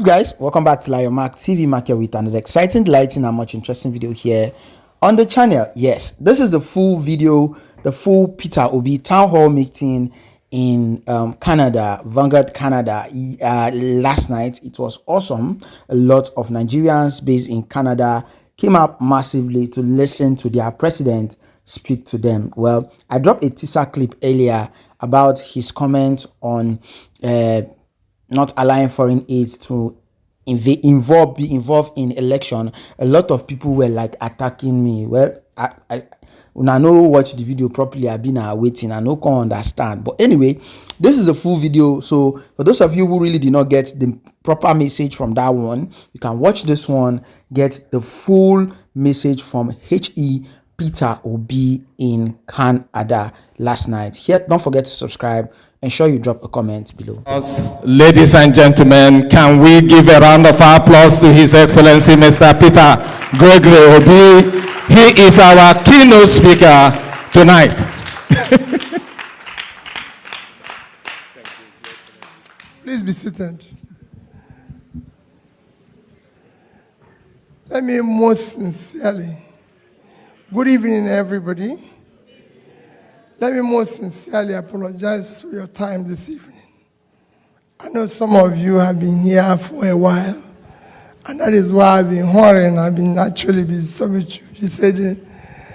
Guys, welcome back to Lion Mark TV Market with another exciting, delighting, and much interesting video here on the channel. Yes, this is the full video, the full Peter Obi town hall meeting in Canada, Vanguard, Canada. Last night it was awesome. A lot of Nigerians based in Canada came up massively to listen to their president speak to them. Well, I dropped a teaser clip earlier about his comment on not allowing foreign aid to be involved in election. A lot of people were like attacking me. Well, when I know watch the video properly, I've been waiting. I no can understand. But anyway, this is a full video. So for those of you who really did not get the proper message from that one, you can watch this one, get the full message from HE Peter Obi in Canada last night. Here, don't forget to subscribe. Ensure you drop a comment below. Ladies and gentlemen, can we give a round of applause to His Excellency Mr. Peter Gregory Obi? He is our keynote speaker tonight. Please be seated. Let me most sincerely, good evening, everybody. Let me most sincerely apologize for your time this evening. I know some of you have been here for a while, and that is why I've been hurrying. I've been actually been so much. She said,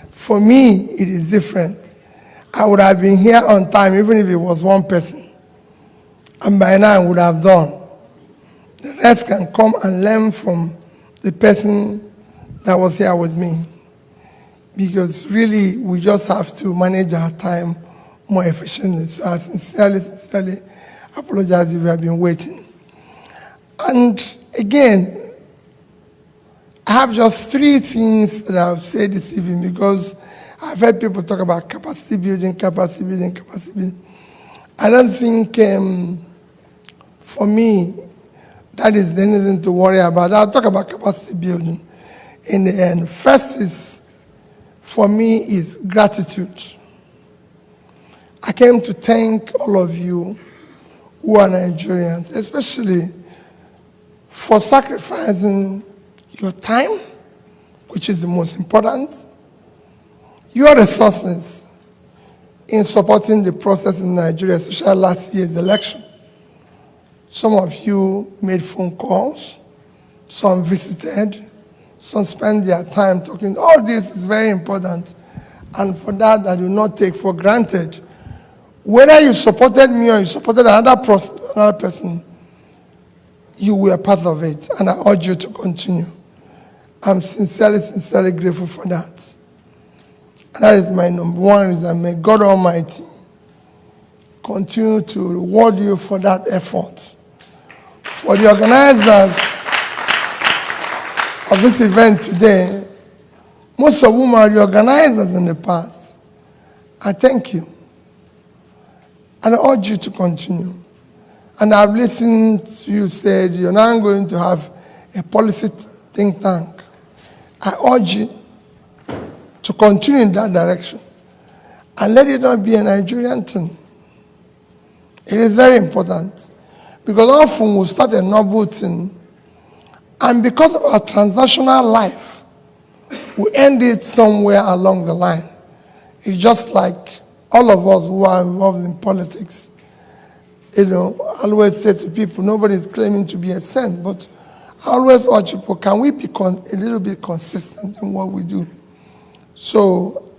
for me, it is different. I would have been here on time, even if it was one person. And by now, I would have done. The rest can come and learn from the person that was here with me. Because really, we just have to manage our time more efficiently. So I sincerely apologize if you have been waiting. And again, I have just three things that I'll say this evening because I've heard people talk about capacity building. I don't think, for me, that is anything to worry about. I'll talk about capacity building in the end. First is, for me, is gratitude. I came to thank all of you who are Nigerians, especially for sacrificing your time, which is the most important, your resources in supporting the process in Nigeria, especially last year's election. Some of you made phone calls, some visited, some spend their time talking. All this is very important. And for that, I do not take for granted. Whether you supported me or you supported another person, you were part of it. And I urge you to continue. I'm sincerely grateful for that. And that is my number one reason. May God Almighty continue to reward you for that effort. For the organizers of this event today, most of whom are the organizers in the past, I thank you. And I urge you to continue. And I've listened to you said you're now going to have a policy think tank. I urge you to continue in that direction. And let it not be a Nigerian thing. It is very important. Because often we'll start a noble thing, and because of our transnational life, we end it somewhere along the line. It's just like all of us who are involved in politics. I always say to people, nobody is claiming to be a saint, but I always urge people, can we be a little bit consistent in what we do? So,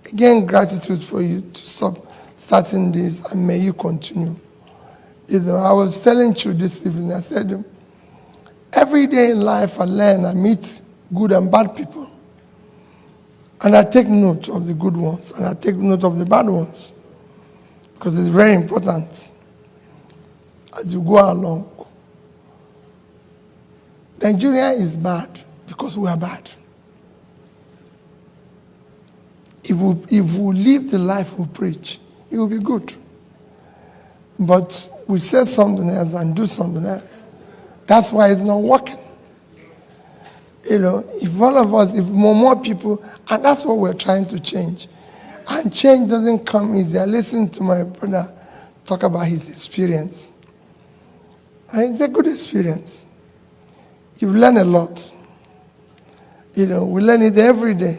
again, gratitude for you to stop starting this, and may you continue. I was telling you this evening, I said, every day in life I learn, I meet good and bad people. And I take note of the good ones, and I take note of the bad ones. Because it's very important as you go along. Nigeria is bad because we are bad. If we live the life we preach, it will be good. But we say something else and do something else. That's why it's not working. If all of us, if more people, and that's what we're trying to change. And change doesn't come easy. I listened to my brother talk about his experience. And it's a good experience. you've learned a lot. You know, we learn it every day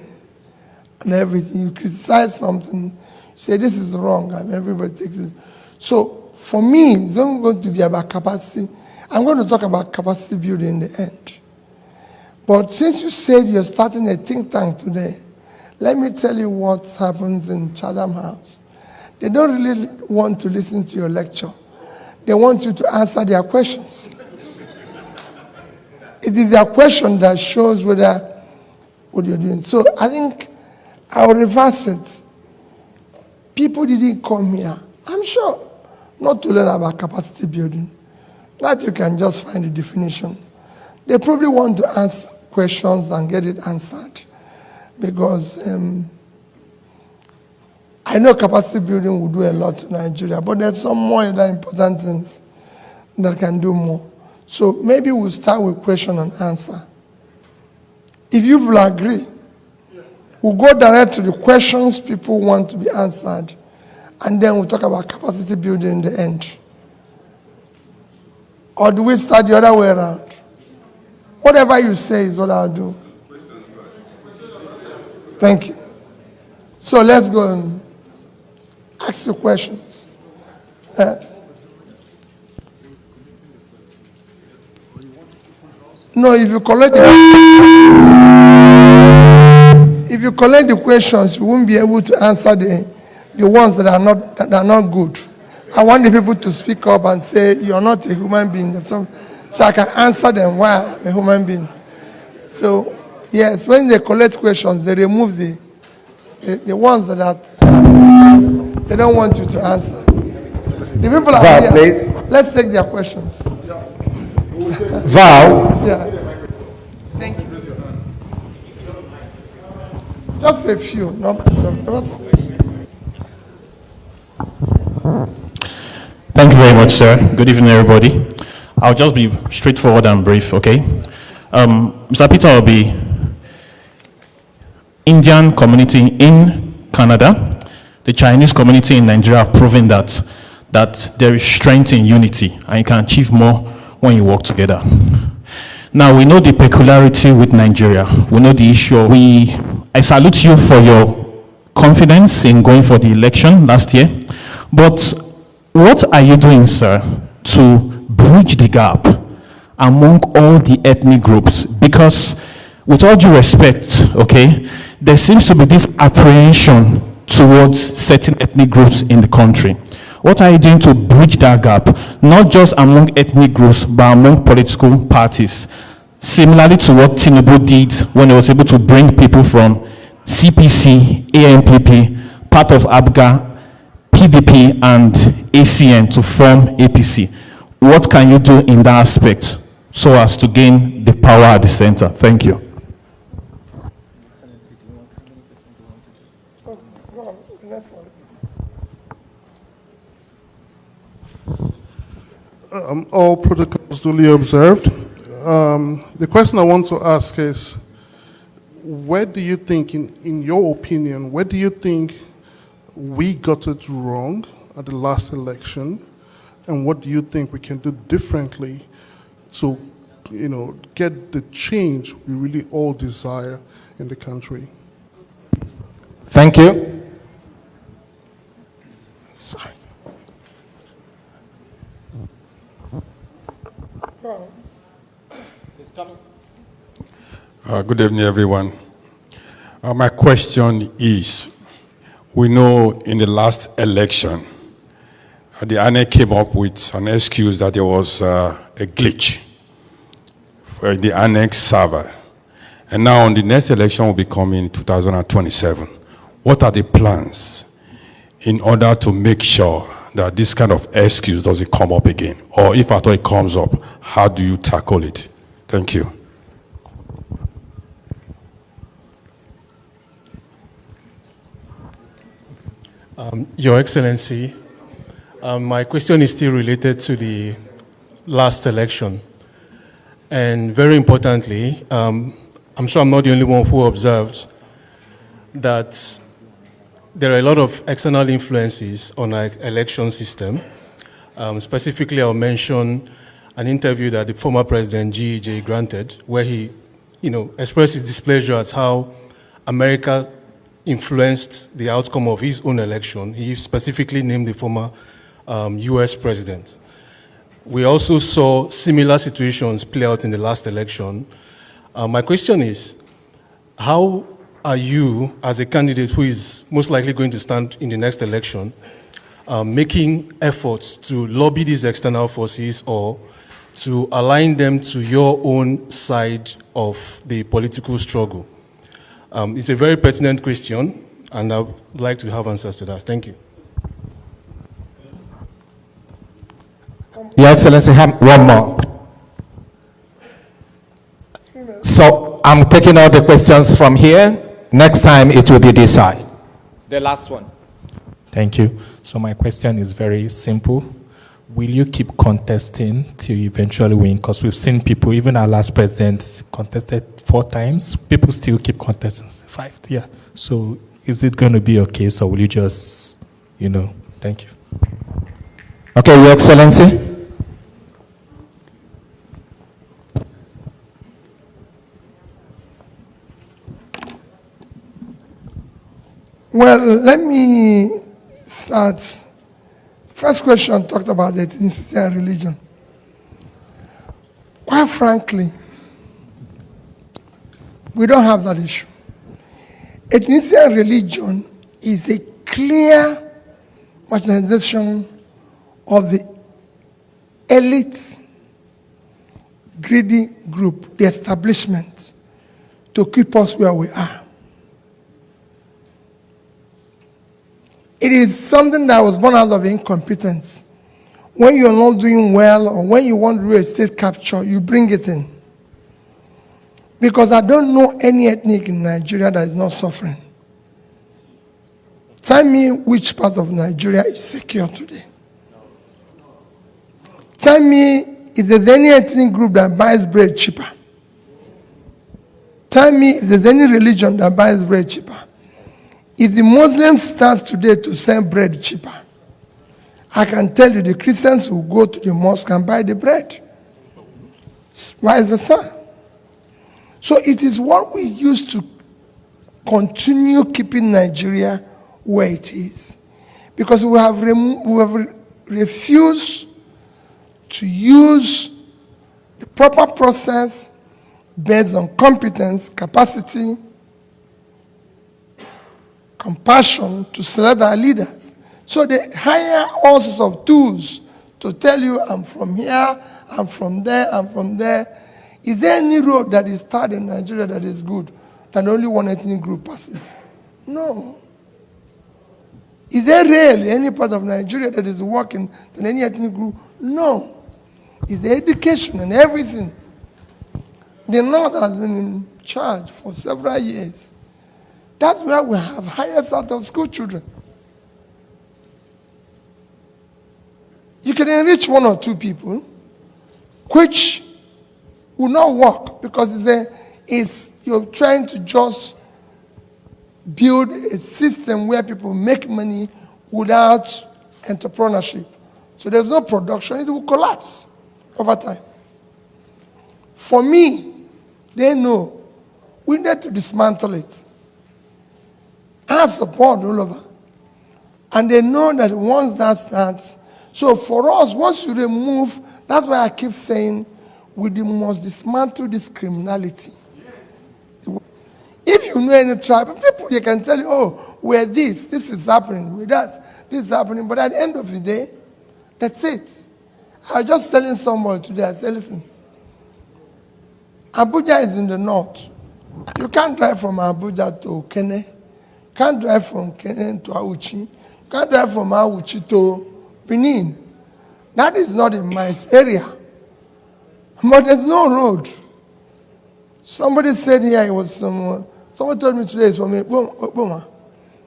and everything. You criticize something, you say this is wrong, and everybody takes it. So for me, it's not going to be about capacity. I'm going to talk about capacity building in the end. But since you said you're starting a think tank today, let me tell you what happens in Chatham House. They don't really want to listen to your lecture. They want you to answer their questions. It is their question that shows whether what you're doing. So I think I'll reverse it. People didn't come here, I'm sure, not to learn about capacity building. That you can just find the definition. They probably want to answer questions and get it answered. Because I know capacity building will do a lot to Nigeria, but there's some more other important things that can do more. So maybe we'll start with question and answer. If you will agree, we'll go direct to the questions people want to be answered, and then we'll talk about capacity building in the end. Or do we start the other way around? Whatever you say is what I'll do. Thank you. So let's go and ask the questions. No, if you collect the questions, you won't be able to answer the ones that are not good. I want the people to speak up and say, you're not a human being. So I can answer them why I'm a human being. So, yes, when they collect questions, they remove the ones that they don't want you to answer. The people are here. Please. Let's take their questions. Val. Yeah. Thank you. Just a few. Thank you very much, sir. Good evening, everybody. I'll just be straightforward and brief, okay? Mr. Peter will be Indian community in Canada. The Chinese community in Nigeria have proven that there is strength in unity and you can achieve more when you work together. Now, we know the peculiarity with Nigeria. We know the issue. I salute you for your confidence in going for the election last year. But what are you doing, sir, to bridge the gap among all the ethnic groups? Because with all due respect, okay, there seems to be this apprehension towards certain ethnic groups in the country. What are you doing to bridge that gap, not just among ethnic groups, but among political parties? Similarly to what Tinubu did when he was able to bring people from CPC, AMPP, part of Abga, PDP, and ACN to form APC. What can you do in that aspect so as to gain the power at the center? Thank you. All protocols duly observed. The question I want to ask is, where do you think, in your opinion, where do you think we got it wrong at the last election, and what do you think we can do differently to, get the change we really all desire in the country? Thank you. Sorry. Good evening, everyone. My question is, we know in the last election, the INEC came up with an excuse that there was a glitch for the INEC server. And now on the next election will be coming in 2027. What are the plans in order to make sure that this kind of excuse doesn't come up again? Or if at all it comes up, how do you tackle it? Thank you. Your Excellency, my question is still related to the last election. And very importantly, I'm sure I'm not the only one who observed that there are a lot of external influences on our election system. Specifically, I'll mention an interview that the former president, GEJ, granted, where he, expressed his displeasure at how America influenced the outcome of his own election. He specifically named the former US president. We also saw similar situations play out in the last election. My question is, how are you, as a candidate who is most likely going to stand in the next election, making efforts to lobby these external forces or to align them to your own side of the political struggle? It's a very pertinent question, and I would like to have answers to that. Thank you. Your Excellency, one more. So I'm taking all the questions from here. Next time it will be this side. The last one. Thank you. So my question is very simple. Will you keep contesting till you eventually win? Because we've seen people, even our last president contested 4 times. People still keep contesting 5. Yeah. So is it going to be okay? So will you just, thank you. Okay, Your Excellency. Well, let me start. First question talked about ethnicity and religion. Quite frankly, we don't have that issue. Ethnicity and religion is a clear marginalization of the elite, greedy group, the establishment, to keep us where we are. It is something that was born out of incompetence. When you're not doing well or when you want to do a state capture, you bring it in. Because I don't know any ethnic in Nigeria that is not suffering. Tell me which part of Nigeria is secure today. Tell me if there's any ethnic group that buys bread cheaper. Tell me if there's any religion that buys bread cheaper. If the Muslim starts today to sell bread cheaper, I can tell you the Christians will go to the mosque and buy the bread. Vice versa. So it is what we use to continue keeping Nigeria where it is. Because we have refused to use the proper process based on competence, capacity, compassion to select our leaders. So they hire all sorts of tools to tell you, I'm from here, I'm from there, I'm from there. Is there any road that is started in Nigeria that is good, that only one ethnic group passes? No. Is there really any part of Nigeria that is working than any ethnic group? No. Is there education and everything? The North has been in charge for several years. That's where we have highest out of school children. You can enrich 1 or 2 people, which will not work because you're trying to just build a system where people make money without entrepreneurship. So there's no production, it will collapse over time. For me, they know we need to dismantle it. I have support all over. And they know that once that starts, so for us, once you remove, that's why I keep saying, we must dismantle this criminality. Yes. If you know any tribe, people, you can tell you, oh, we're this is happening, we're that, this is happening. But at the end of the day, that's it. I was just telling someone today, I said, listen, Abuja is in the north. You can't drive from Abuja to Kene. Can't drive from Kene to Auchi. Can't drive from Auchi to Benin. That is not in my area. But there's no road. Somebody said here, it was someone told me today it's from Obama.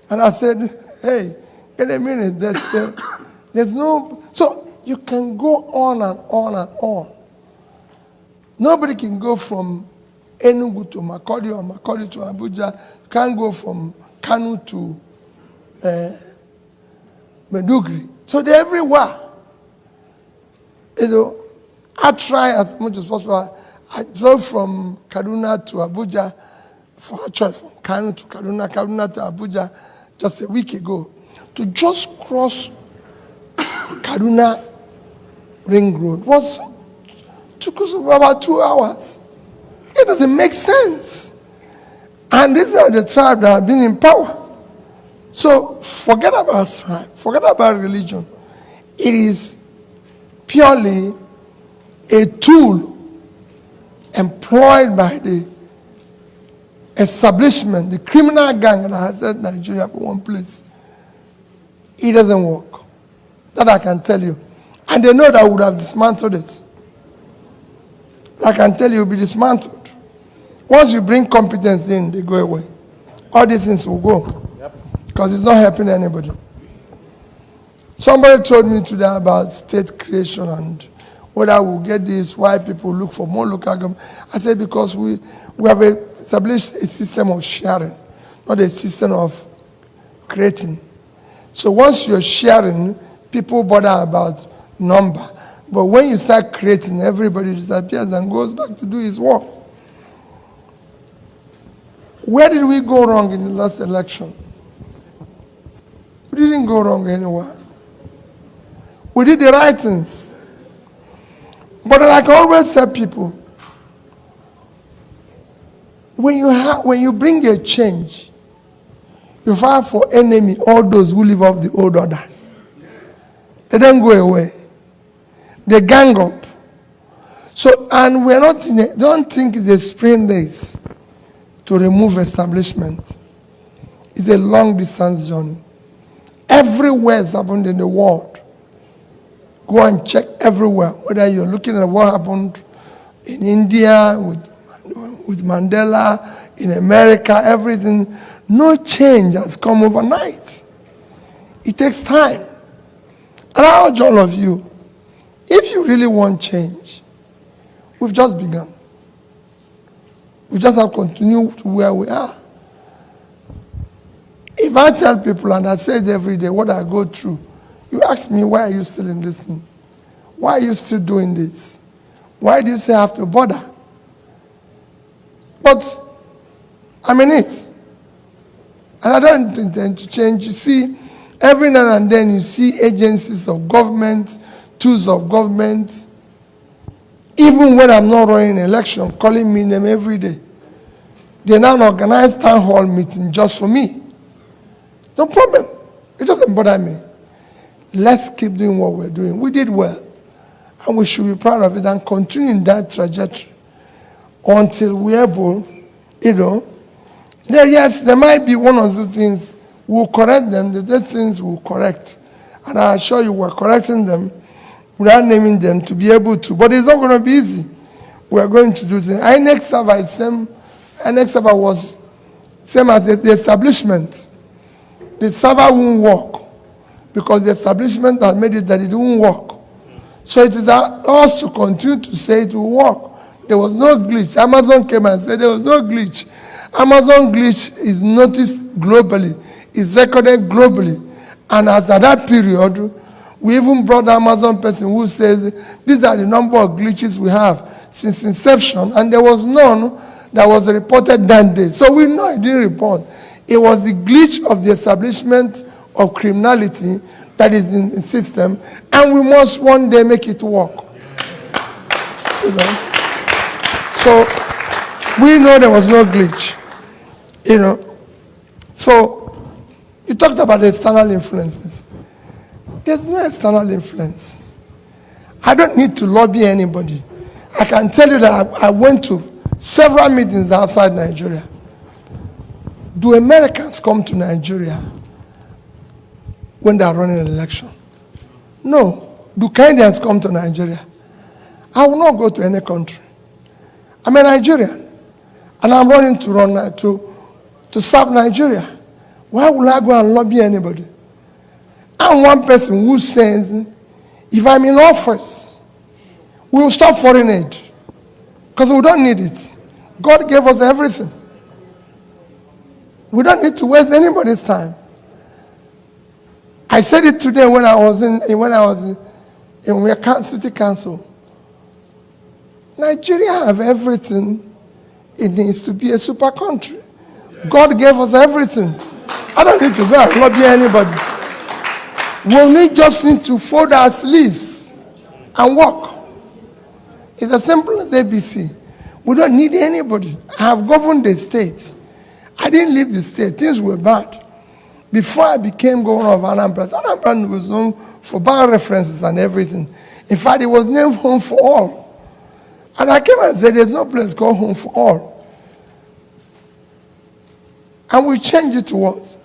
And I said, hey, get a minute, there's no, so you can go on and on and on. Nobody can go from Enugu to Makurdi or Makurdi to Abuja. You can't go from Kanu to Maiduguri. So they're everywhere. I try as much as possible. I drove from Kaduna to Abuja, from Kano to Kaduna, Kaduna to Abuja, just a week ago, to just cross Kaduna Ring Road took us about 2 hours. It doesn't make sense. And these are the tribes that have been in power. So forget about tribe, forget about religion. It is purely a tool employed by the establishment, the criminal gang that has set Nigeria for one place. It doesn't work. That I can tell you. And they know that we would have dismantled it. I can tell you, it will be dismantled. Once you bring competence in, they go away. All these things will go. Because it's not helping anybody. Somebody told me today about state creation and whether we'll get this, why people look for more local government. I said because we have established a system of sharing, not a system of creating. So once you're sharing, people bother about number. But when you start creating, everybody disappears and goes back to do his work. Where did we go wrong in the last election? We didn't go wrong anywhere. We did the right things. But like I always tell people, when you bring a change, you fight for enemy all those who live off the old order. They don't go away. They gang up. So, and we're not don't think it's a sprint race to remove establishment. It's a long distance journey. Everywhere it's happened in the world. Go and check everywhere, whether you're looking at what happened in India with Mandela, in America, everything. No change has come overnight. It takes time. And I urge all of you, if you really want change, we've just begun. We just have to continue to where we are. If I tell people, and I say it every day, what I go through, you ask me, why are you still in this thing? Why are you still doing this? Why do you say I have to bother? But I'm in it. And I don't intend to change. You see, every now and then you see agencies of government, tools of government, even when I'm not running an election, calling me name every day. They now organize town hall meeting just for me. No problem. It doesn't bother me. Let's keep doing what we're doing. We did well. And we should be proud of it and continue in that trajectory until we're able, yes, there might be one or two things. We'll correct them. Those things we'll correct. And I assure you we're correcting them without naming them to be able to. But it's not going to be easy. We're going to do things. INEC server was same as the establishment. The server won't work because the establishment has made it that it won't work. So it is us to continue to say it will work. There was no glitch. Amazon came and said there was no glitch. Amazon glitch is noticed globally. It's recorded globally. And as at that period, we even brought the Amazon person who says, these are the number of glitches we have since inception. And there was none that was reported that day. So we know it didn't report. It was the glitch of the establishment of criminality that is in the system. And we must one day make it work. So we know there was no glitch. So you talked about the external influences. There's no external influence. I don't need to lobby anybody. I can tell you that I went to several meetings outside Nigeria. Do Americans come to Nigeria when they are running an election? No. Do Canadians come to Nigeria? I will not go to any country. I'm a Nigerian, and I'm running to serve Nigeria. Why would I go and lobby anybody? I'm one person who says, if I'm in office, we will stop foreign aid because we don't need it. God gave us everything. We don't need to waste anybody's time. I said it today when I was in city council. Nigeria have everything it needs to be a super country. God gave us everything. I don't need to go and lobby anybody. Just need to fold our sleeves and work. It's as simple as ABC. We don't need anybody. I have governed the state. I didn't leave the state. Things were bad. Before I became governor of Anambra was known for bad references and everything. In fact, it was named Home for All. And I came and said, there's no place called Home for All. And we changed it to what?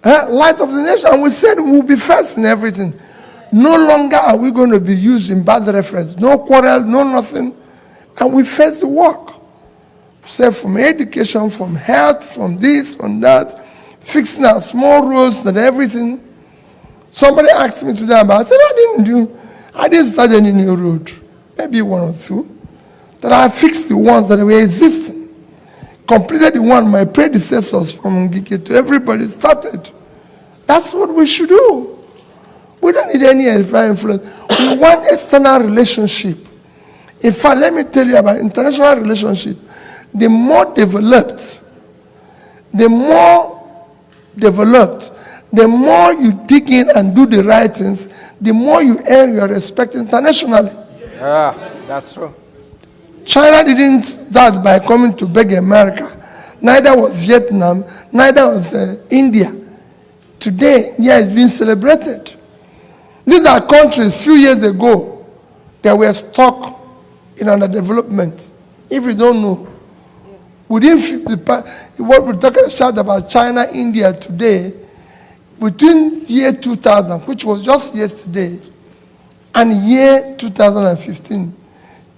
Light of the nation. And we said we'll be first in everything. No longer are we going to be used in bad reference. No quarrel, no nothing. And we face the work. Say from education, from health, from this, from that, fixing our small roads and everything. Somebody asked me today about it. I said, I didn't start any new road. Maybe one or two. That I fixed the ones that were existing. Completed the one my predecessors from Ngike to everybody started. That's what we should do. We don't need any influence. We want external relationship. In fact, let me tell you about international relationship. The more developed, the more you dig in and do the right things, the more you earn your respect internationally. Yeah, that's true. China didn't start by coming to beg America. Neither was Vietnam, neither was India. Today, India is being celebrated. These are countries few years ago that were stuck in underdevelopment. If you don't know, within what we're talking about China, India today, between year 2000, which was just yesterday, and year 2015,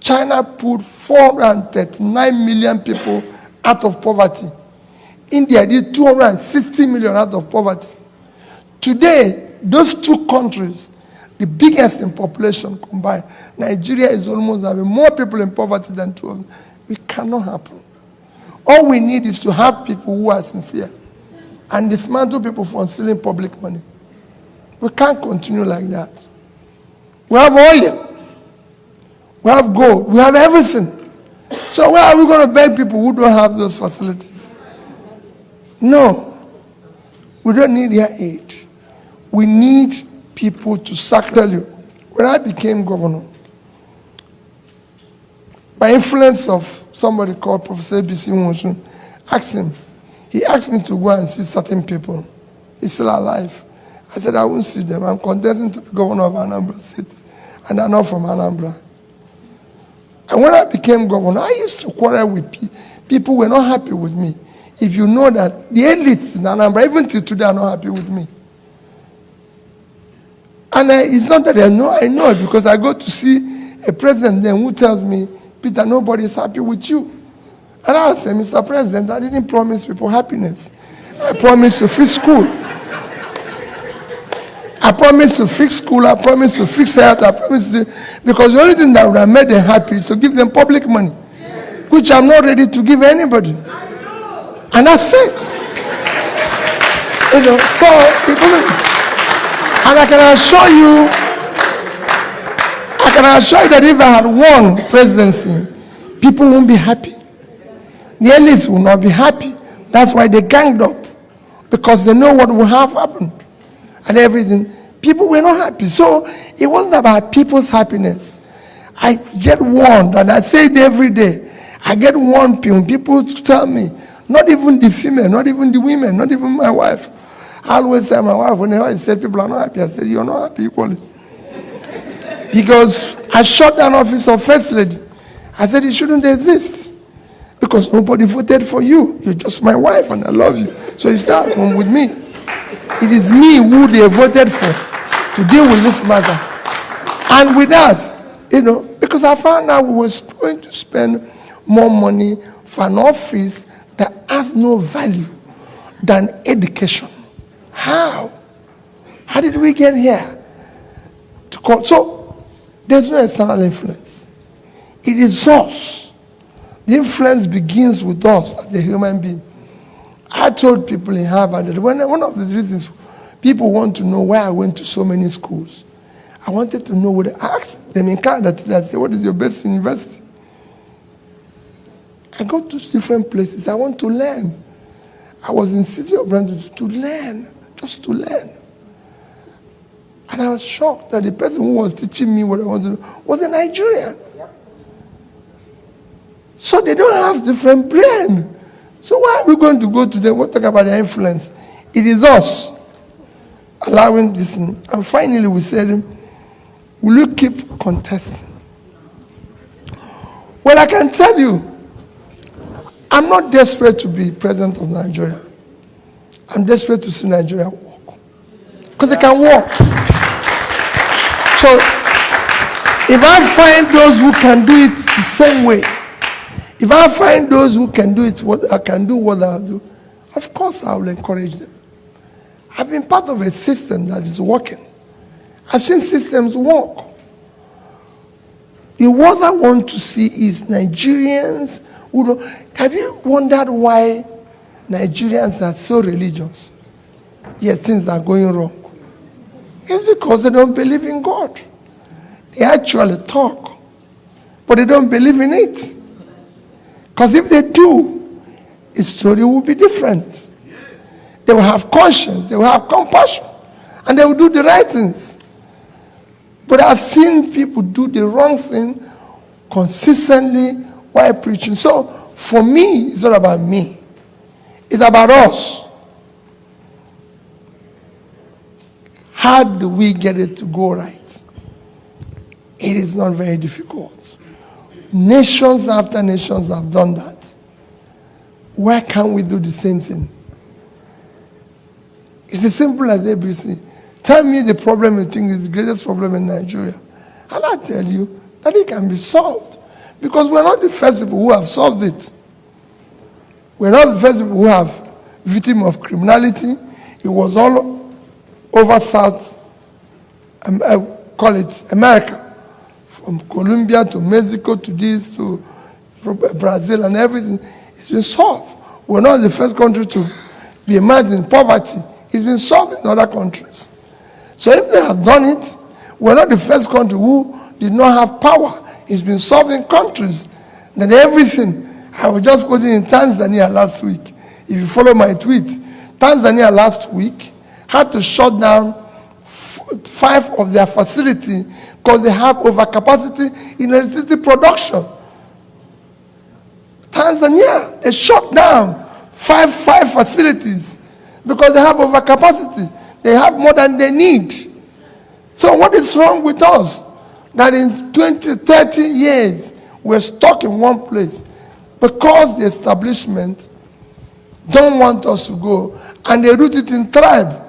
China put 439 million people out of poverty. India did 260 million out of poverty. Today, those two countries, the biggest in population combined, Nigeria is almost having more people in poverty than two of them. It cannot happen. All we need is to have people who are sincere and dismantle people from stealing public money. We can't continue like that. We have oil. We have gold. We have everything. So where are we going to beg people who don't have those facilities? No. We don't need their aid. We need people to tell you. When I became governor, by influence of somebody called Professor ABSU, asked him. He asked me to go and see certain people. He's still alive. I said, I won't see them. I'm contesting to be governor of Anambra State. And I'm not from Anambra. And when I became governor, I used to quarrel with people who were not happy with me. If you know that the elites in Anambra, even till today, are not happy with me. And it's not that I know it, because I go to see a president then who tells me, Peter, nobody is happy with you. And I say, Mr. President, I didn't promise people happiness. I promised to fix school. I promised to fix school. I promised to fix health. I promised to, because the only thing that would have made them happy is to give them public money, which I'm not ready to give anybody. And that's it. So people, and I can assure you that if I had won presidency, people won't be happy. The elites will not be happy. That's why they ganged up, because they know what will have happened and everything. People were not happy. So it wasn't about people's happiness. I get warned, and I say it every day. I get warned when people tell me, not even the female, not even the women, not even my wife. I always say my wife, whenever I say people are not happy, I say, you're not happy equally. Because I shut down office of First Lady. I said it shouldn't exist. Because nobody voted for you. You're just my wife and I love you. So you stay at home with me. It is me who they voted for to deal with this matter. And with that, because I found out we were going to spend more money for an office that has no value than education. How? How did we get here? So, there's no external influence. It is us. The influence begins with us as a human being. I told people in Harvard that one of the reasons people want to know why I went to so many schools, I wanted to know what I asked them in Canada. I said, what is your best university? I go to different places. I want to learn. I was in City of Brandon to learn, just to learn. And I was shocked that the person who was teaching me what I wanted to do was a Nigerian. Yep. So they don't have different brain. So why are we going to go to them? We'll talk about their influence. It is us allowing this. And finally we said, will you keep contesting? Well, I can tell you, I'm not desperate to be president of Nigeria. I'm desperate to see Nigeria work. Because they can work. So, if I find those who can do it the same way, if I find those who can do it, what I can do, what I do, of course I will encourage them. I've been part of a system that is working. I've seen systems work. What I want to see is Nigerians who don't. Have you wondered why Nigerians are so religious, yet things are going wrong? It's because they don't believe in God. They actually talk, but they don't believe in it. Because if they do, the story will be different. They will have conscience, they will have compassion, and they will do the right things. But I've seen people do the wrong thing consistently while preaching. So for me, it's not about me. It's about us. How do we get it to go right? It is not very difficult. Nations after nations have done that. Why can't we do the same thing? It's as simple as ABSU. Tell me the problem you think is the greatest problem in Nigeria. And I tell you that it can be solved. Because we're not the first people who have solved it. We're not the first people who have victim of criminality. It was all over South, I call it America. From Colombia to Mexico to this to Brazil and everything. It's been solved. We're not the first country to be immersed in poverty. It's been solved in other countries. So if they have done it, we're not the first country who did not have power. It's been solved in countries. Then everything. I was just quoting in Tanzania last week. If you follow my tweet, Tanzania last week had to shut down 5 of their facilities because they have overcapacity in electricity production. Tanzania, they shut down five facilities because they have overcapacity. They have more than they need. So what is wrong with us? That in 20, 30 years, we're stuck in one place because the establishment don't want us to go, and they root it in tribe.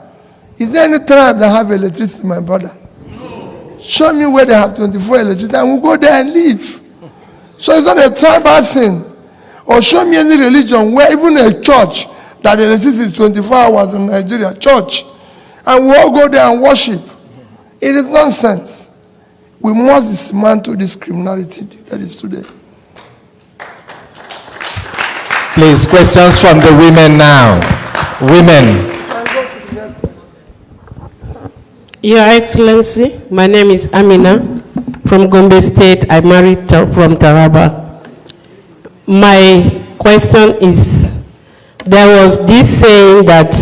Is there any tribe that have electricity, my brother? No. Show me where they have 24 electricity, and we'll go there and live. So it's not a tribal thing. Or show me any religion where even a church that electricity is 24 hours in Nigeria, church, and we all go there and worship. It is nonsense. We must dismantle this criminality that is today. Please, questions from the women now. Women. Your Excellency, my name is Amina from Gombe State. I married from Taraba. My question is, there was this saying that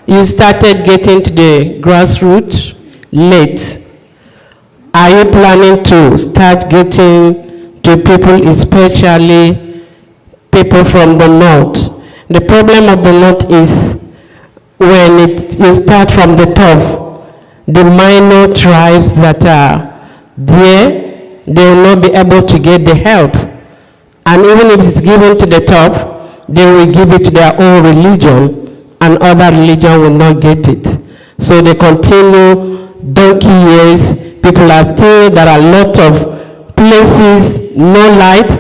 you started getting to the grassroots late. Are you planning to start getting to people, especially people from the north? The problem of the north is when you start from the top, the minor tribes that are there, they will not be able to get the help. And even if it's given to the top, they will give it to their own religion, and other religion will not get it. So they continue donkey years. People are still, there are a lot of places, no light,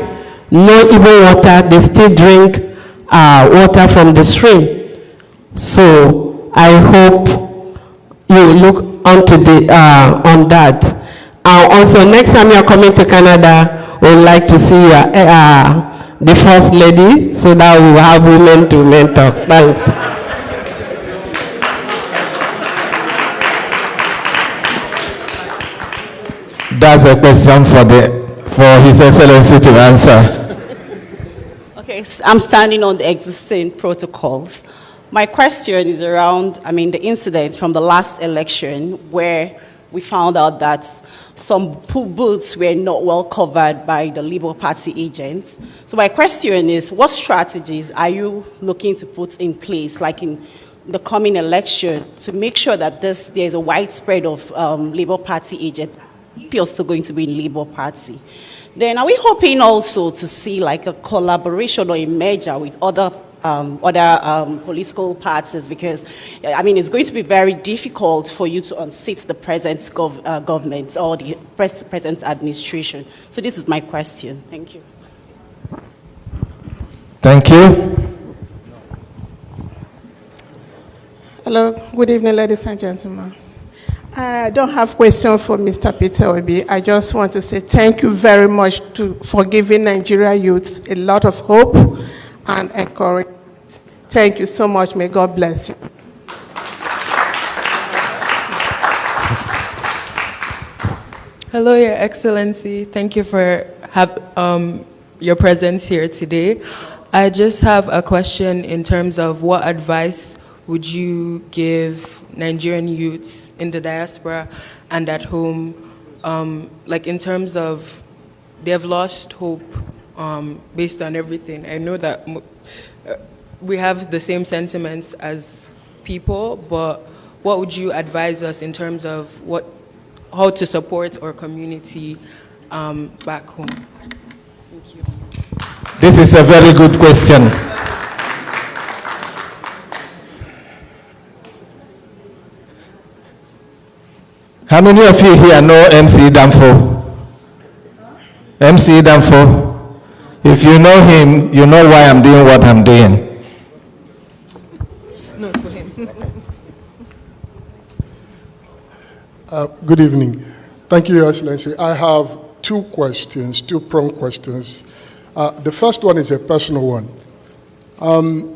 no even water. They still drink water from the stream. So I hope you look onto on that. Also, next time you're coming to Canada, we'd like to see the First Lady, so that we will have women to mentor. Thanks. That's a question for His Excellency to answer. Okay, so I'm standing on the existing protocols. My question is around, the incident from the last election where we found out that some booths were not well covered by the Labour Party agents. So my question is, what strategies are you looking to put in place, like in the coming election, to make sure that there's a widespread of Labour Party agents? People are still going to be in Labour Party. Then are we hoping also to see like a collaboration or a merger with other political parties, because it's going to be very difficult for you to unseat the present government or the present administration. So this is my question. Thank you. Thank you. Hello, good evening, ladies and gentlemen. I don't have question for Mr. Peter Obi. I just want to say thank you very much for giving Nigeria youth a lot of hope and encouragement. Thank you so much. May God bless you. Hello, Your Excellency. Thank you for your presence here today. I just have a question in terms of what advice would you give Nigerian youth in the diaspora and at home, like in terms of they've lost hope based on everything. I know that we have the same sentiments as people, but what would you advise us in terms of how to support our community back home? Thank you. This is a very good question. How many of you here know MC Danfo? MC Danfo? If you know him, you know why I'm doing what I'm doing. No, it's for him. Good evening. Thank you, Your Excellency. I have two prompt questions. The first one is a personal one.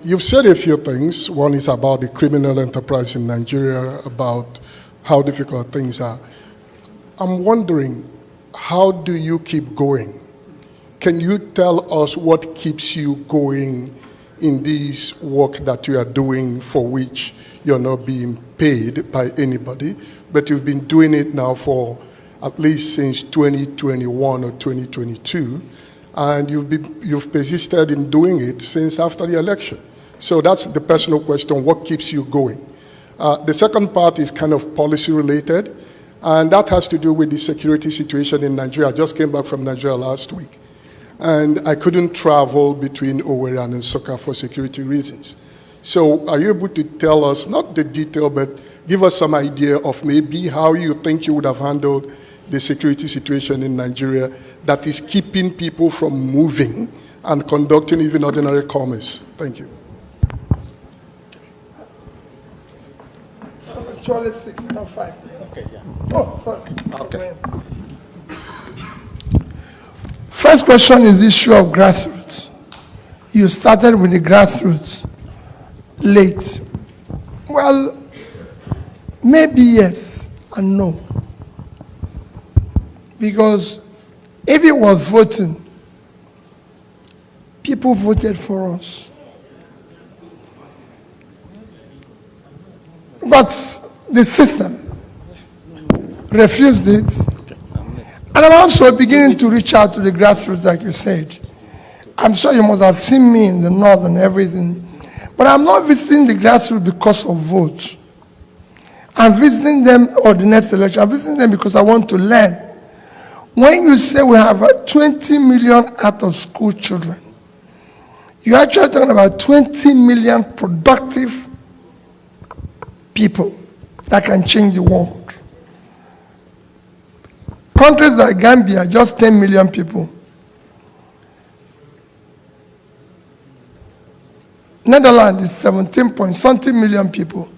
You've said a few things. One is about the criminal enterprise in Nigeria, about how difficult things are. I'm wondering, how do you keep going? Can you tell us what keeps you going in this work that you are doing, for which you're not being paid by anybody, but you've been doing it now for at least since 2021 or 2022, and you've persisted in doing it since after the election? So that's the personal question, what keeps you going? The second part is kind of policy related, and that has to do with the security situation in Nigeria. I just came back from Nigeria last week, and I couldn't travel between Owerri and Nsukka for security reasons. So are you able to tell us, not the detail, but give us some idea of maybe how you think you would have handled the security situation in Nigeria that is keeping people from moving and conducting even ordinary commerce? Thank you. Actually 6, not 5. Okay, yeah. Oh, sorry. Okay. First question is the issue of grassroots. You started with the grassroots late. Well, maybe yes and no. Because if it was voting, people voted for us. But the system refused it. And I'm also beginning to reach out to the grassroots, like you said. I'm sure you must have seen me in the north and everything. But I'm not visiting the grassroots because of vote. I'm visiting them, or the next election, I'm visiting them because I want to learn. When you say we have 20 million out-of-school children, you're actually talking about 20 million productive people that can change the world. Countries like Gambia, just 10 million people. Netherlands is 17-point-something million people.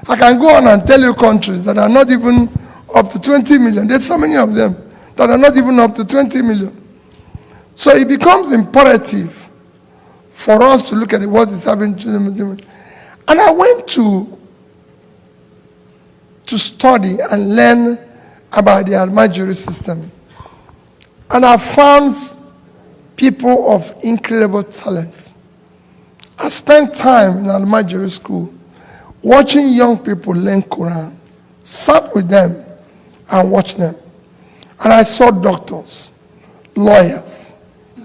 I can go on and tell you countries that are not even up to 20 million. There's so many of them that are not even up to 20 million. So it becomes imperative for us to look at what is happening to them. And I went to study and learn about the Almajiri system And I found people of incredible talent. I spent time in Almajiri school watching young people learn Quran, sat with them and watched them. And I saw doctors, lawyers,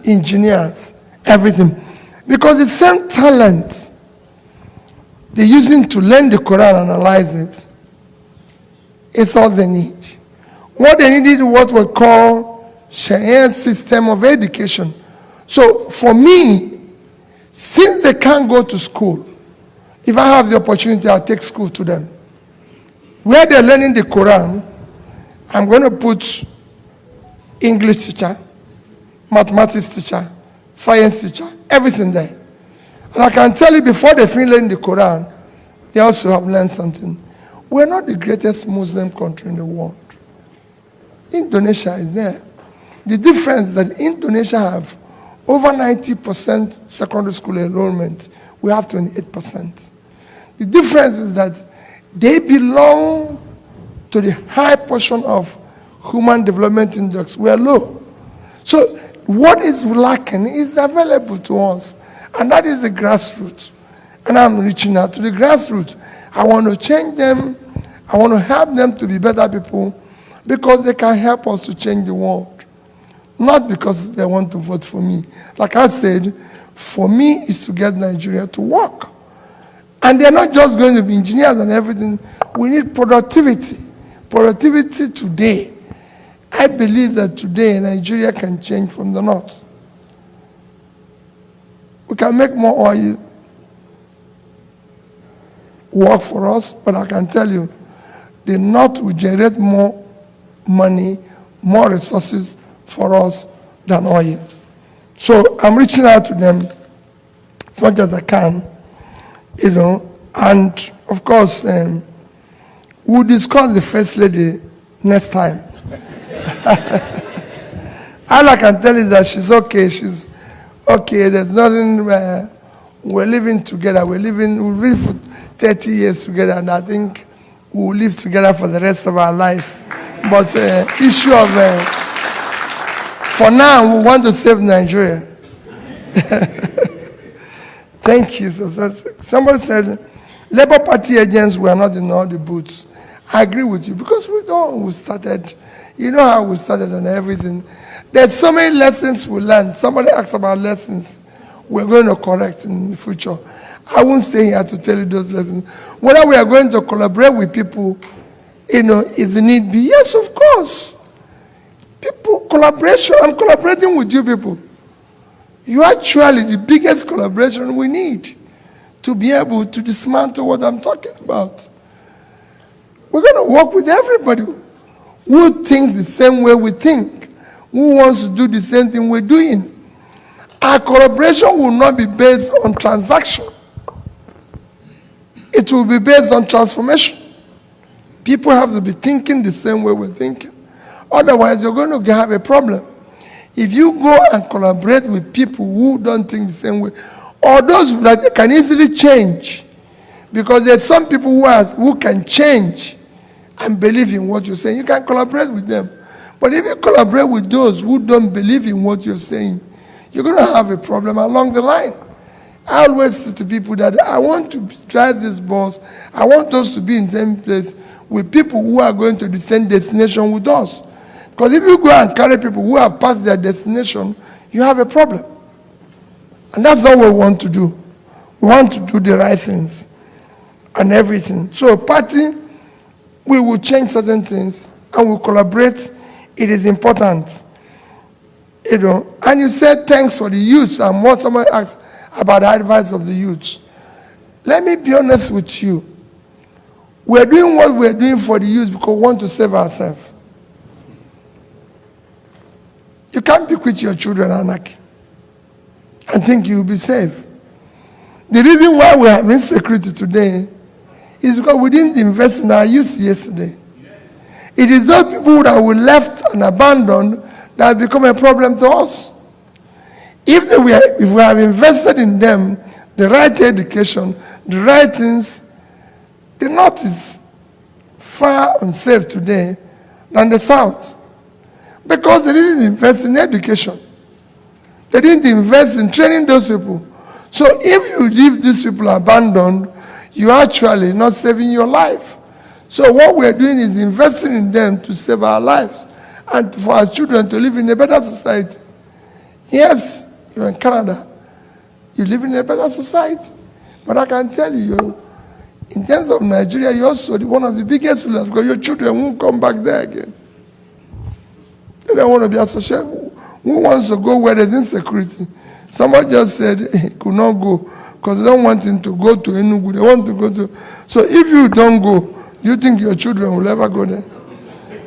engineers, everything. Because the same talent they're using to learn the Quran and analyze it, it's all they need. What they needed was what we call Sharia system of education. So for me, since they can't go to school, if I have the opportunity, I'll take school to them. Where they're learning the Quran, I'm going to put English teacher, mathematics teacher, science teacher, everything there. And I can tell you before they finish learning the Quran, they also have learned something. We're not the greatest Muslim country in the world. Indonesia is there. The difference is that Indonesia have over 90% secondary school enrollment. We have 28%. The difference is that they belong to the high portion of human development index. We are low. So what is lacking is available to us. And that is the grassroots. And I'm reaching out to the grassroots. I want to change them. I want to help them to be better people because they can help us to change the world. Not because they want to vote for me. Like I said, for me is to get Nigeria to work. And they're not just going to be engineers and everything. We need productivity. Productivity today. I believe that today Nigeria can change from the north. We can make more oil work for us, but I can tell you, the north will generate more money, more resources for us than oil. So I'm reaching out to them as much as I can, you know, and of course, we'll discuss the First Lady next time. All I can tell you that she's okay, there's nothing, we're living together, we live for 30 years together, and I think we'll live together for the rest of our life. But issue of, for now, we want to save Nigeria. Thank you. Somebody said, Labour Party agents were not in all the booths. I agree with you, because we started, you know how we started and everything. There's so many lessons we learned. Somebody asked about lessons we're going to correct in the future. I won't stay here to tell you those lessons. Whether we are going to collaborate with people, you know, if the need be, yes, of course. People, collaboration, I'm collaborating with you people. You are actually the biggest collaboration we need to be able to dismantle what I'm talking about. We're going to work with everybody who thinks the same way we think, who wants to do the same thing we're doing. Our collaboration will not be based on transaction. It will be based on transformation. People have to be thinking the same way we're thinking. Otherwise, you're going to have a problem. If you go and collaborate with people who don't think the same way, or those that can easily change, because there's some people who can change and believe in what you're saying, you can collaborate with them. But if you collaborate with those who don't believe in what you're saying, you're going to have a problem along the line. I always say to people that I want to drive this bus, I want us to be in the same place with people who are going to the same destination with us. Because if you go and carry people who have passed their destination, you have a problem. And that's not what we want to do. We want to do the right things and everything. So party, we will change certain things and we'll collaborate. It is important. You know, and you said thanks for the youth and what somebody asked about the advice of the youth. Let me be honest with you. We're doing what we're doing for the youth because we want to save ourselves. You can't bequeath your children anarchy and think you'll be safe. The reason why we have insecurity today is because we didn't invest in our youth yesterday. It is those people that were left and abandoned that have become a problem to us. If we have invested in them, the right education, the right things, the North is far unsafe today than the South. Because they didn't invest in education. They didn't invest in training those people. So if you leave these people abandoned, you're actually not saving your life. So what we're doing is investing in them to save our lives and for our children to live in a better society. Yes, you're in Canada. You live in a better society. But I can tell you, in terms of Nigeria, you're also one of the biggest losers because your children won't come back there again. They don't want to be associated. Who wants to go where there's insecurity? Somebody just said he could not go because they don't want him to go to Enugu. They want to go to... So if you don't go, do you think your children will ever go there?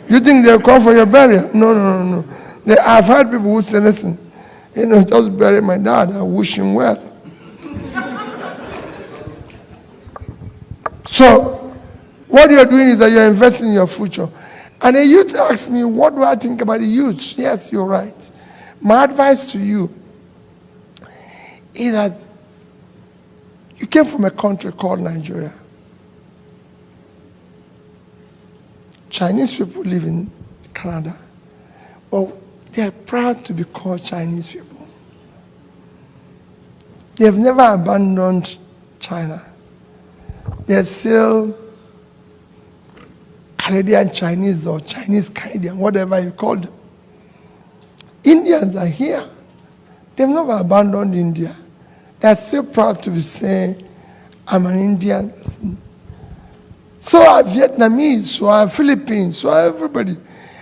You think they'll come for your burial? No. I've heard people who say, listen, just bury my dad. I wish him well. So what you're doing is that you're investing in your future. And a youth asks me, what do I think about the youth? Yes, you're right. My advice to you is that you came from a country called Nigeria. Chinese people live in Canada, but they're proud to be called Chinese people. They've never abandoned China. They're still Canadian Chinese or Chinese Canadian, whatever you call them. Indians are here. They've never abandoned India. They're still proud to be saying, I'm an Indian. So are Vietnamese, so are Philippines, so are everybody.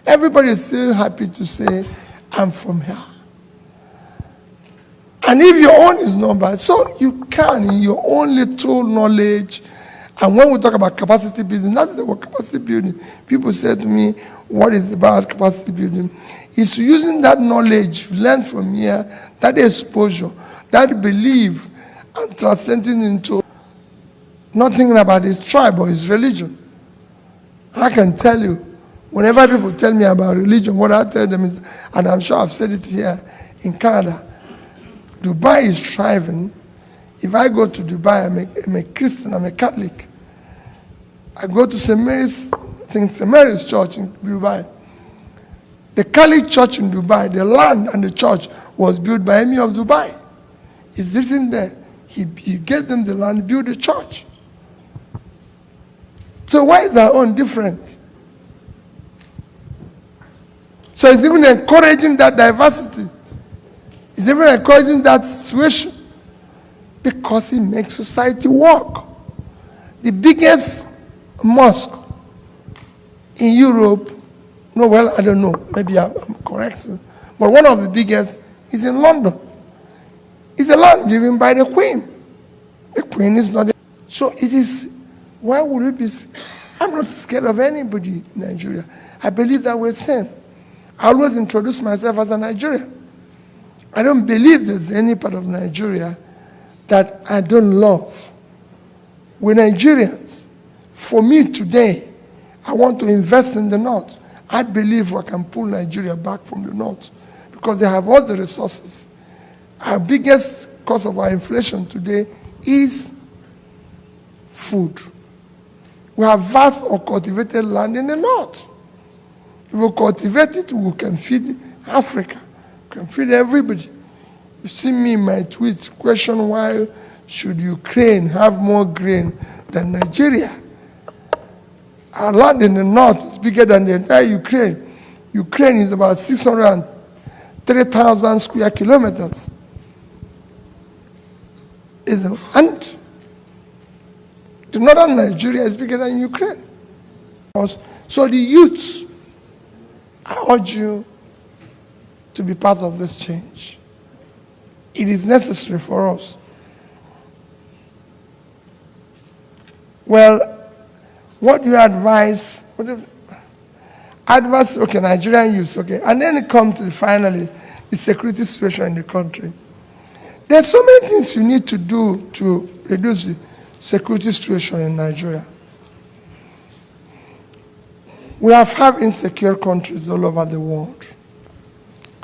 Everybody is still happy to say, I'm from here. And if your own is not bad, so you can, in your own little knowledge. And when we talk about capacity building, that's the word capacity building. People say to me, what is about capacity building? It's using that knowledge you learn from here, that exposure, that belief, and translating into not thinking about his tribe or his religion. I can tell you, whenever people tell me about religion, what I tell them is, and I'm sure I've said it here in Canada, Dubai is thriving. If I go to Dubai, I'm a Christian, I'm a Catholic. I go to St. Mary's, I think St. Mary's Church in Dubai. The Catholic Church in Dubai, the land and the church was built by Emir of Dubai. It's written there. He gave them the land, built the church. So why is our own different? So it's even encouraging that diversity. It's even encouraging that situation. Because it makes society work. The biggest mosque in Europe, no, well, I don't know, maybe I'm correct, but one of the biggest is in London. It's a land given by the Queen. The Queen is not there. So it is, why would it be? I'm not scared of anybody in Nigeria. I believe that we're same. I always introduce myself as a Nigerian. I don't believe there's any part of Nigeria that I don't love. We're Nigerians. For me today, I want to invest in the North. I believe we can pull Nigeria back from the North because they have all the resources. Our biggest cause of our inflation today is food. We have vast uncultivated land in the North. If we cultivate it, we can feed Africa. We can feed everybody. You see me in my tweets question why should Ukraine have more grain than Nigeria? Our land in the north is bigger than the entire Ukraine. Ukraine is about 603,000 square kilometers. And the northern Nigeria is bigger than Ukraine. So the youths, I urge you to be part of this change. It is necessary for us. Well, what do you advise? Advise, okay, Nigerian youth, okay. And then it comes to finally the security situation in the country. There are so many things you need to do to reduce the security situation in Nigeria. We have insecure countries all over the world.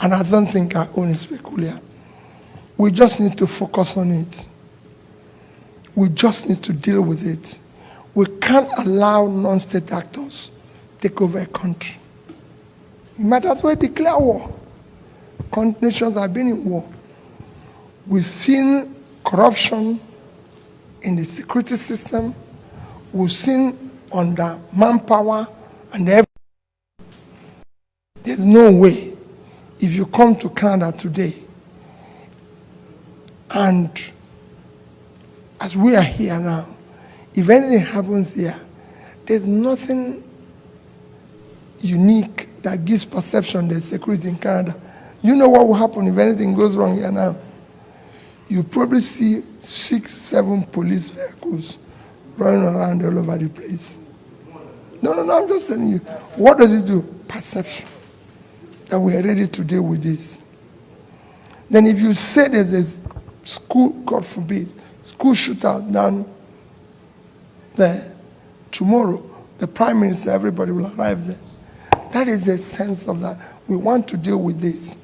And I don't think our own is peculiar. We just need to focus on it. We just need to deal with it. We can't allow non-state actors take over a country. You might as well declare war. Nations have been in war. We've seen corruption in the security system. We've seen under manpower and everything. There's no way, if you come to Canada today, and as we are here now, if anything happens here, there's nothing unique that gives perception there's security in Canada. You know what will happen if anything goes wrong here now? You probably see 6, 7 police vehicles running around all over the place. No, I'm just telling you. What does it do? Perception. That we are ready to deal with this. Then if you say that there's school, God forbid, school shootout down there, tomorrow, the Prime Minister, everybody will arrive there. That is the sense of that. We want to deal with this.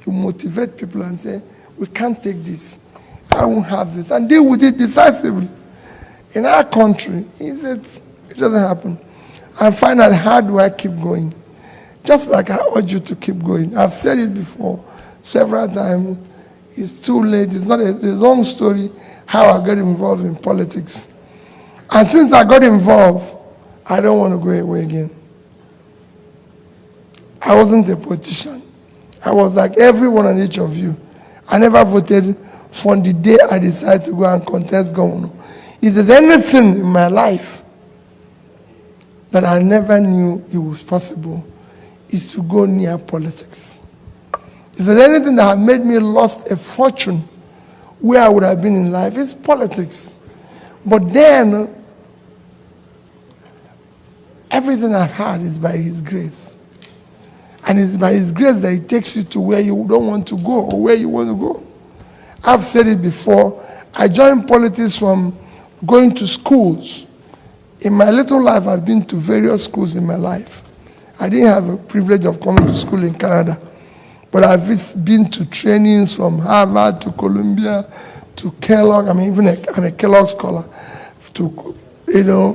You motivate people and say, we can't take this. I won't have this. And deal with it decisively. In our country, it doesn't happen. And finally, how do I keep going? Just like I urge you to keep going. I've said it before several times. It's too late. It's not a long story how I got involved in politics. And since I got involved, I don't want to go away again. I wasn't a politician. I was like every one and each of you. I never voted from the day I decided to go and contest governor. If there's anything in my life that I never knew it was possible, is to go near politics. If there's anything that have made me lost a fortune where I would have been in life, it's politics. But then, everything I've had is by His grace. And it's by His grace that He takes you to where you don't want to go or where you want to go. I've said it before. I joined politics from going to schools. In my little life, I've been to various schools in my life. I didn't have a privilege of coming to school in Canada, but I've been to trainings from Harvard to Columbia to Kellogg. I'm a Kellogg scholar.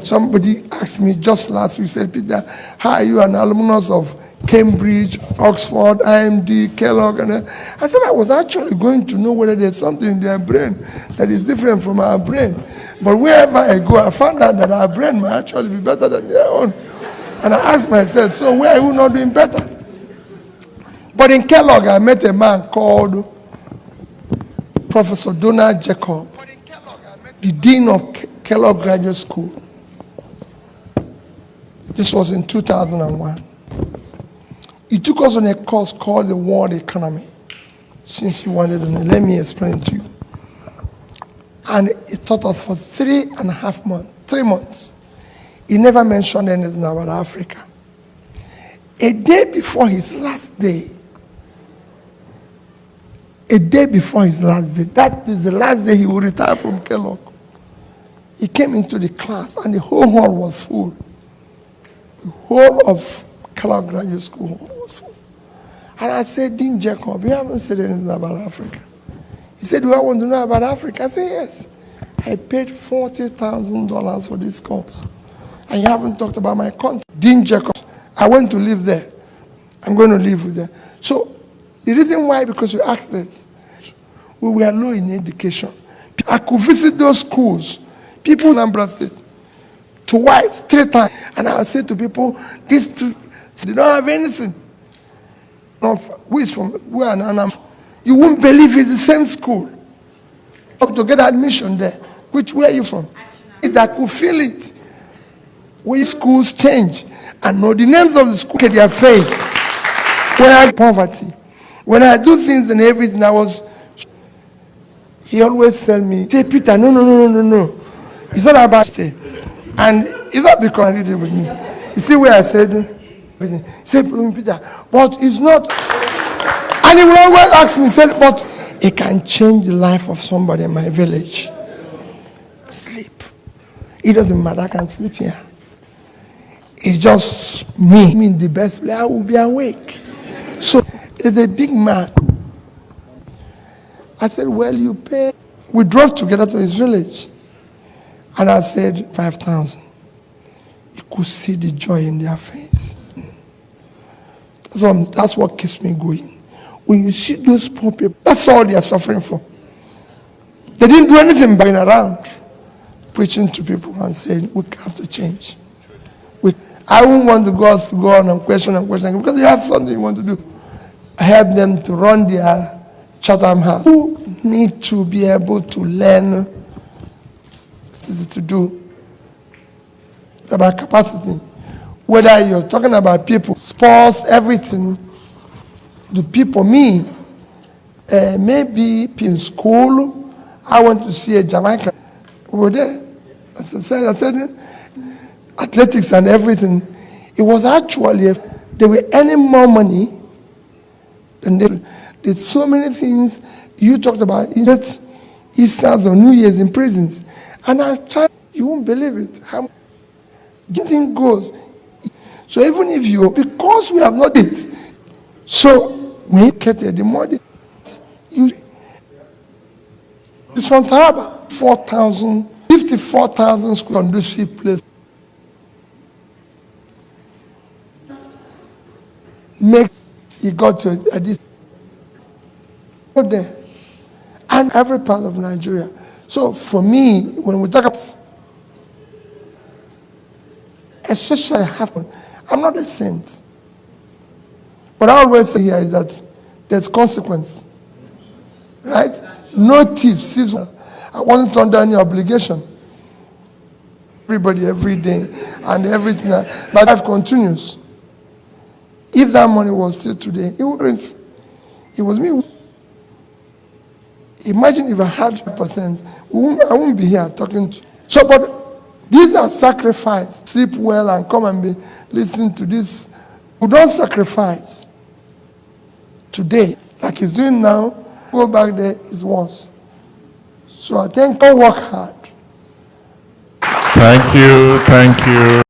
Somebody asked me just last week, said, Peter, how are you an alumnus of Cambridge, Oxford, IMD, Kellogg? And I said I was actually going to know whether there's something in their brain that is different from our brain. But wherever I go, I found out that our brain might actually be better than their own. And I asked myself, so where are you not doing better? But in Kellogg, I met a man called Professor Donald Jacob, the Dean of Kellogg Graduate School. This was in 2001. He took us on a course called the World Economy. Since you wanted to know, let me explain it to you. And he taught us for 3 months. He never mentioned anything about Africa. A day before his last day, that is the last day he would retire from Kellogg, he came into the class and the whole hall was full. The whole of Kellogg Graduate School hall was full. And I said, Dean Jacob, you haven't said anything about Africa. He said, do I want to know about Africa? I said, yes. I paid $40,000 for this course. And you haven't talked about my country. Dean Jacobs, I went to live there. I'm going to live with them. So, the reason why, because you asked this, we were low in education. I could visit those schools, people in Anambra State, twice, 3 times. And I would say to people, these 2, they don't have anything. We are in Anambra. You won't believe it's the same school. To get admission there. Where are you from? I could feel it. Where schools change and know the names of the school, at their face. When I had poverty, when I do things and everything, he always tell me, say, Peter, no. It's not about stay. And it's not because he did it with me. You see where I said everything. He said, Peter, but it's not. And he will always ask me, say, but it can change the life of somebody in my village. Sleep. It doesn't matter, I can sleep here. It's just me. I'm in the best place, I will be awake. So, it's a big man. I said, well, you pay. We drove together to his village. And I said, 5,000. You could see the joy in their face. So that's what keeps me going. When you see those poor people, that's all they are suffering for. They didn't do anything by going around preaching to people and saying, we have to change. I wouldn't want to go on and question because you have something you want to do. Help them to run their Chatham House. Who need to be able to learn to do. It's about capacity. Whether you're talking about people, sports, everything, the people, me, maybe in school, I went to see a Jamaican over there. As I said, athletics and everything. It was actually, they were earning more money than they did. So many things you talked about, Easter's or New Year's in prisons. And I tried, you won't believe it. How anything goes. So even if you, because we have not it, so when you get there, the more you, it's from Taraba, 54,000 square conducive place. He got to this there, and every part of Nigeria. So for me, when we talk about, especially happen, I'm not a saint, but I always say here is that there's consequence, right? No thief sees. I wasn't under any obligation. Everybody every day and everything, my life continues. If that money was still today, it wouldn't. It was me. Imagine if I had 100%, I wouldn't be here talking to you. So, but these are sacrifice. Sleep well and come and be listening to this. We don't sacrifice today, like he's doing now. Go back there is worse. So I think I'll work hard. Thank you.